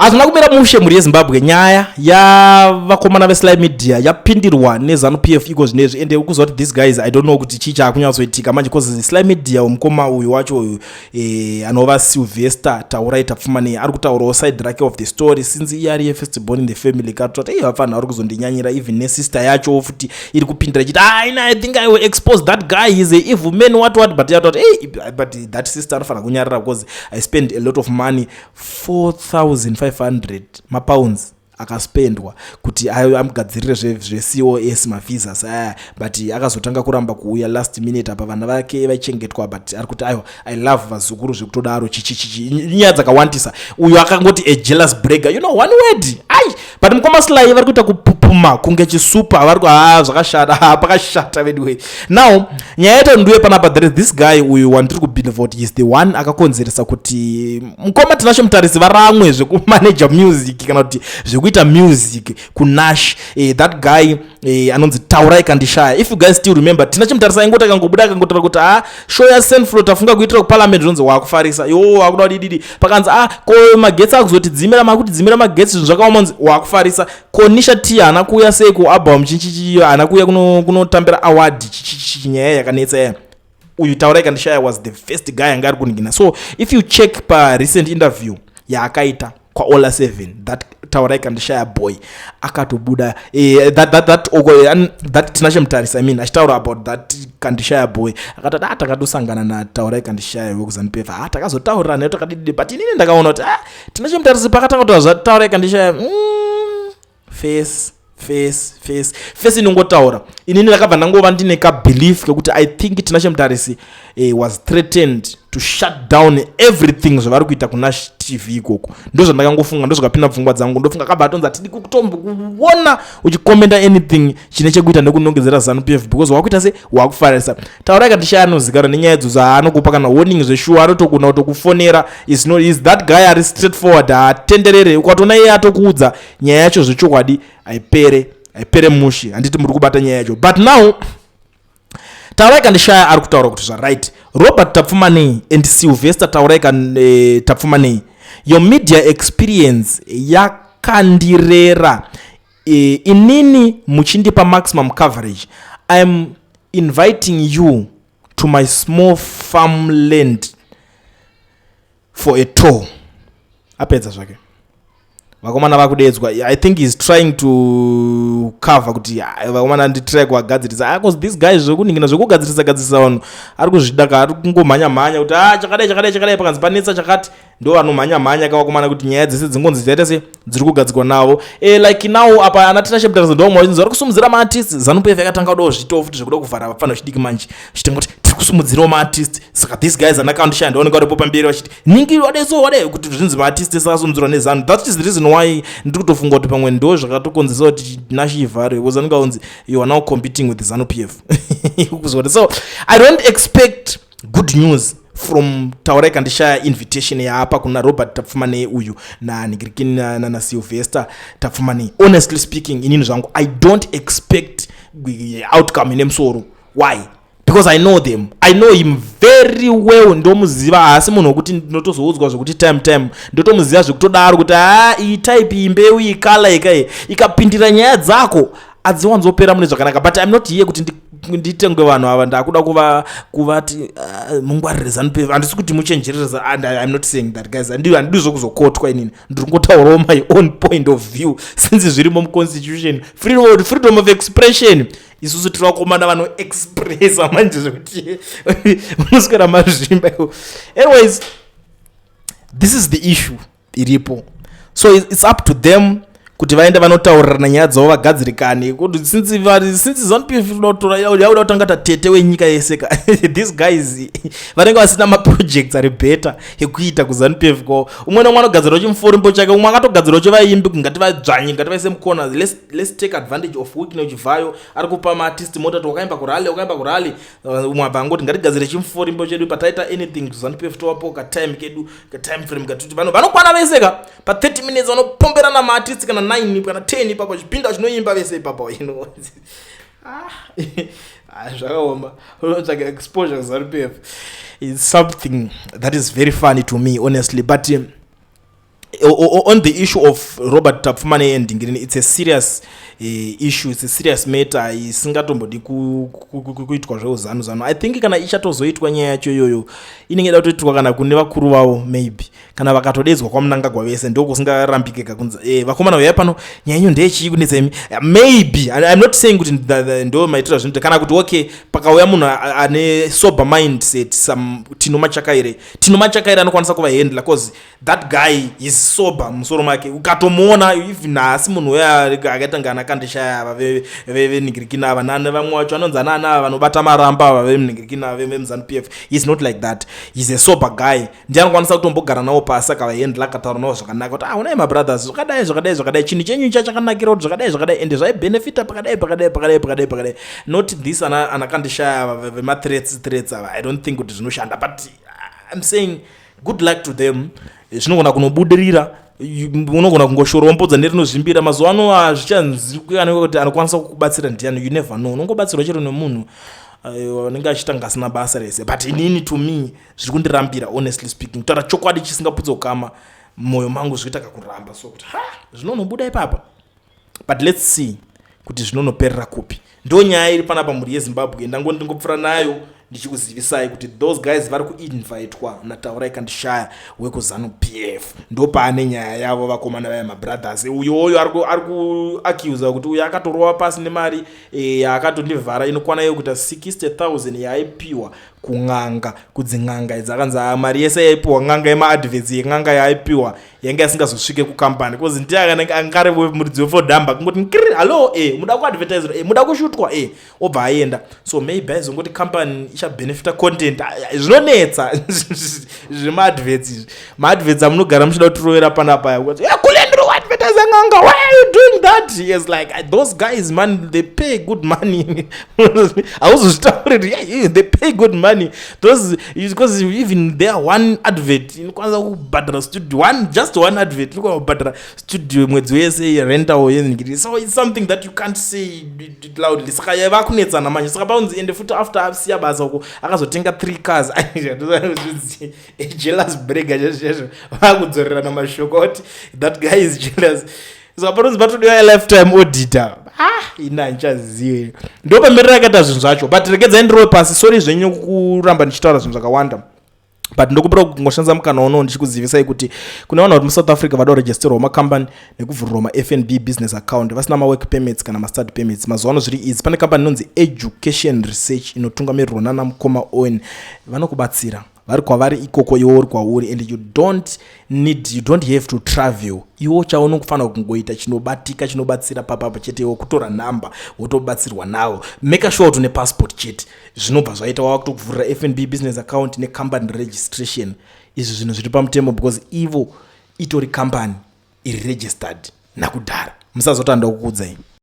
hazvina kumira mushe muri yezimbabwe. Nyaya yavakomana veslime media yapindirwa neZanupf iko zvinezvi, ende ukuziva kuti this guys I don't know kuti chii chaakunyatsoitika manje, because slime media mukoma uyu wacho anova Sylvester Taurai Tapfumaneyi ari kutaurawo side rake of the story since iye ari first born in the family. Katoti hapana ari kuzondinyanyira even nesister yacho futi iri kupindira ichiti I think I will expose that guy, he's a evil man what but yatoti but that sister anofanira kunyarira because I spend a lot of money, 4,500 mapounds akaspendwa kuti amugadzirire zveCOS mavisas but akazotanga kuramba kuuya last minute apa vana vake vaichengetwa, but ari kuti I love vazukuru zvekutodaro chichichichi nyaya dzakawandisa. Uyu akangoti a jealous breaker, you know, one word but mukomaslai vari kuita kupupuma kunge chisupa, vari zvakashata pakashata anyway. Now nyaya yaita nduye panapa, there is this guy uyu wandiri kubelieve kuti is the one akakonzeresa kuti mukoma tinacho mutarisi varamwe zvekumanage music kana kuti zvekuita music kunash. That guy anonzi Taurai Kandishaya, if you guys still remember, tinacho mutarisi aingoti akangobuda akangotaura kuti show ya senflow tafunga kuitira kuparliament zvinonzi wakufarisa wakuda dididi pakanzi ko magetsi akuzoti dzimira makuti dzimira magetsi zvakaomanzi wakufarisa ko Nisha T ana kuya sei ku album chichichi ana kuya kunotambira award chichichi nyaya yakanetsa. Uyu Taurai Kandishaya was the first guy anga ari kuningina. So if you check pa recent interview yaakaita kwa Ola 7, that Taurai Kandishaya boy akatobuda that tinashe mutarisi, I mean achitaura about that Kandishaya boy akati takatosangana na Taurai Kandishaya wekuzanupf takazotaurira naye takadidi, but inini ndakaona kuti tinashe mutarisi pakatanga kuti zvataurai Kandishaya face inongotaura. Inini ndakabva ndangova ndine kabelief kekuti I think tinashe mutarisi was threatened to shut down everything zvavari kuita kuna TV ikoko. Ndozvandakangofunga, ndozvakapinda pfungwa dzangu, ndofunga kabatonza tidi kutombokuona uchikomenda anything chine chekuita nekunongedzera Zanupf because wakuita se wakufarisa. Taurai Kandishaya anozikana nenyaya idzo dzaanokupa kana warning zveshuwa anotogona kutokufonera is that guy ari straightforward atenderere ukatona iye atokuudza nyaya yacho zvechokwadi aipere mushi, handiti muri kubata nyaya yacho. But now Taurai Kandishaya ari kutaura kuti right, Robert Tapfumaneyi and Sylvester Taurai Tapfumaneyi, your media experience yakandirera inini muchindipa maximum coverage. I'm inviting you to my small farmland for a tour. Apedza zvake vakomana vakudedzwa. I think he's trying to cover kuti vakomana nditry kuagadzirisa because this guy zvekuningina zvekugadzirisa vanhu ari kuzvidaka, ari kungomhanya kuti chakadai pakanzi panetsa chakati ndo anomhanya kavakomana kuti nyaya dzese dzingonzi dzaita se dziri kugadzirwa navo. Like now apa anatinashe mutarisi ndomwe vari kusumudzira maartist. Zanupf yakatanga kudawo zvitoo futi zvekuda kuvhara vafana vachidiki manje chitengoti tiri kusumudzirawo maartist. Saka this guys anakandishaya ndaoneka ripo pamberi vachiti ningiri wadai kuti zvinzi maartist sakasumudzirwa nezanu. That is the reason why ndiri kutofunga kuti pamwe ndo zvakatokonzesa kuti nashivhare because anongaunzi you are now competing with Zanupf. So I don't expect good news from Taurai Kandishaya invitation yaapa kuna Robert Tapfumaneyi uyu na Nigirikini na Sylvester Tapfumaneyi. Honestly speaking, inini zvangu I don't expect outcome ine musoro. Why? Because I know them. I know him very well. Ndomuziva asi munhu wekuti ndinotozoudzwa zvekuti time ndotomuziva zvekutodaro kuti iyi type imbeu iyi kala ikapindira nyaya dzako adziwanzopera mune zvakanaka. But I'm not here kuti nditengwe vanhu ava ndakuda kuvati mungwarire Zanupf. Handisi kuti muchenjereresa, and I'm not saying that guys. Handidi zvokuzokotwa inini, ndiri ngotaurawo my own point of view since zvirimo muconstitution, freedom of expression. Isusu tirakomanda vanhu expressa manje zvekuti unoswera mazvimba. Anyways, this is the issue iripo, so it's up to them kuti vaende vanotaurirana nyaya dzavo vagadzirikane. Kuti since Zanupf yauda kutanga tatete wenyika yese these guys vanenge vasina maprojects ari better ekuita kuZanupf ko. Umwe nomwe anogadzirawo chimuforimbo chake, umwe akatogadzirawo chevaimbi kungati vadzvanyi ngati vaise mukona. Let's take advantage of weakness uchivayo ari kupa maartist mota wakaimba kurali umwe abva angoti ngatigadzire chimuforimbo chedu pataita anything kuZanupf towapo katime kedu katime frame katuti vanhu vanokwana veseka pa 30 minutes vanopomberana maartist kana 9 kana 10 ipapo chipinda chinoimba vese ipapo, you know. Zvakaoma. Like exposure Zanupf is something that is very funny to me honestly, but on the issue of Robert Tapfumaneyi ending, it's a serious issue, it's a serious matter isingatombodi kuitwa zveuzanu. I think kana ichatozoitwa nyaya yacho iyoyo inenge da kutoitwa kana kune vakuru vavo, maybe kana vakatodedzwa kwamunangagwa vese ndo kusingarambikika kunza vakomana vaya pano nyaya inyo ndeyechii kunetsa imi, maybe I'm not saying kuti ndo maitira zvinhu kana kuti okay pakauya munhu ane sober mindset tino machakaire anokwanisa kuvahendla because that guy is sober musoro make. Ukatomuona even nhasi munhu uya akaita ngana kandishaya ava venigirikina ava nane vamwe vacho anonzi anana ava vanobata maramba ava venigirikina veMZANUPF, he's not like that. He's a sober guy. Ndiye anokwanisa kutombogara nawo pasi akavahendla akataura nawo zvakanaka kuti unai mabrothers zvakadai chinhu chenyu chakanakira kuti zvakadai ende zvaibenefita pakadai, not this anakandishaya ava vemathreats ava. I don't think kuti zvinoshanda, but I'm saying good luck to them. Zvinogona kunobudirira, unogona kungoshoorombodza nerinozvimbira mazuva ano hazvichanzivikanwa kuti anokwanisa kukubatsira ndiani. You never know, unongobatsirwa chero nemunhu anenge achiita ngasina basa rese. But inini to me zviri kundirambira, honestly speaking, kutaura chokwadi chisingapudzokama mwoyo mangu zvikuita kakuramba, so kuti zvinonobuda ipapa, but let's see kuti zvinonoperera kupi. Ndo nyaya iri panapa mhuri yeZimbabwe. Ndingopfuura nayo ndichikuzivisai kuti those guys vari kuinvitwa nataurai kandishaya wekuZANUPF, ndo paane nyaya yavo vakomana vaya mabrothers. Uyoyo ari kuaccuse kuti uyo akatorova pasi nemari akatondivhara inokwana iyo kuita 60,000 yaaipiwa kung'anga, kudzin'anga idzi akanzi mari yese yaipiwa ng'anga yemaadverts yeng'anga yaaipiwa yanga asingazosvike kukambani because ndiye angari muridzi wefodhamba kungoti nkiri hallo muda kuadvertise muda kushutwa obva aenda. So maybe aizongoti company ichabenefita content zvinonetsa zvemaadverts amunogara muchida kutorovera panapa kuti kulendiri kuadvertise ng'anga, why are you doing that? He is like those guys man, they pay good money. Auzozvitauriri they pay good money those, because even there one advert inokwanisa kubhadhara studio, just one advert inokwanisa kubhadhara studio mwedzi wese rental yeningiri. So it's something that you can't say it loudly. Saka yava kunetsana manje, saka paunzi ende futi after asiya basa uko akazotenga 3 cars jealous brega chezvo vakudzorera namashoko kuti that guy is jealous. So paunzi patodiwa lifetime auditor ina nchaziwe ndo pamirira akaita zvinhu zvacho. But regedzai ndirowe pasi, sorry zvenyu kuramba ndichitaura zvinhu zvakawanda, but ndokupira kungoshandisa mukana uno ndichikuzivisai kuti kune vanhu vari muSouth Africa vada kuregisterwa makambani nekuvhurirwa maFNB business account vasina mawork permits kana mastudy permits. Mazuva ano zviri easy. Pane kambani inonzi Education Research inotungamirirwa nana Mukoma Owen, vanokubatsira vari kwavari ikoko iwo uri kwauri, and you don't have to travel. Iwo chaunongofanira kungoita chinobatika chinobatsira papapa chete, iwo kutora namba wotobatsirwa nawo. Make sure kuti une passport chete zvinobva zvaita wava kutokuvhurira FNB business account necompany registration. Izvi zvinhu zviri pamutemo because ivo itori company iri registered nakudhara. Musazotanda kukuudzai.